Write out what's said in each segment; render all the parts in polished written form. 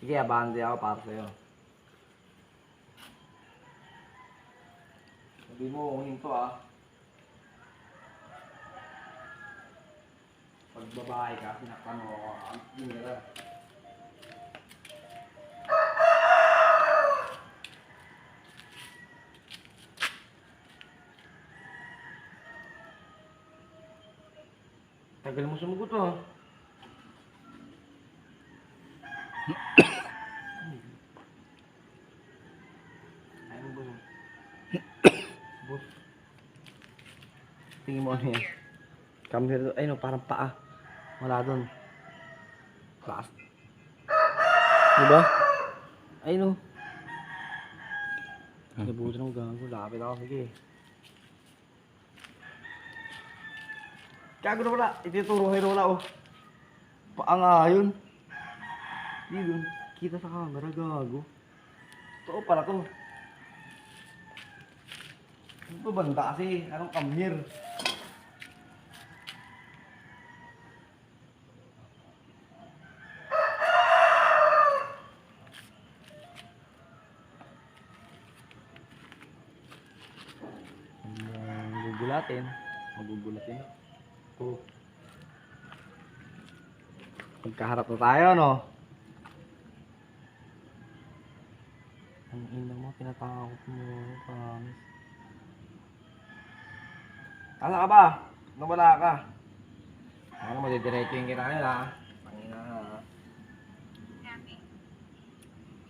Sige, abante ako para sa'yo. Sabi mo, huminto ah. Pag babae ka, sinaktan mo ako. Hindi ka. Tagal mo sumugot ah. Ayaw mo ba yun? Boss. Tingin mo ano yan? Come here. Ay no, parang paa. Wala doon. Class. Diba? Ay no. Nabutan ako gago. Lapit ako. Sige. Gago na wala. Ituturo kayo na wala oh. Paa nga yun. Hindi yun. Kita sa camera. Gago. Totoo pala to. Ano to banda kasi? Anong come here? Gugulatin. Magugulatin. Oh. Magkaharap na tayo, no? Ang ina mo, pinatakot mo. Promise. Kala ka ba? Nawala ka. Ano mo, didiretsuhin kita ngayon, ha? Pangina, ha?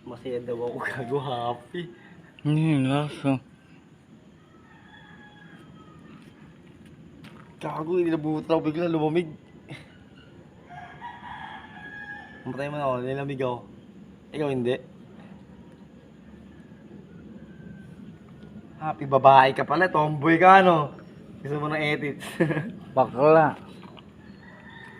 Masaya daw ako gago, happy. Nasa. Gago, nilabutan ako bigla, lumamig. Mamatay mo na ako, nilamig ako. Ikaw hindi. Happy babae ka pala, tomboy ka, no? Gusto mo ng edits. Bakla.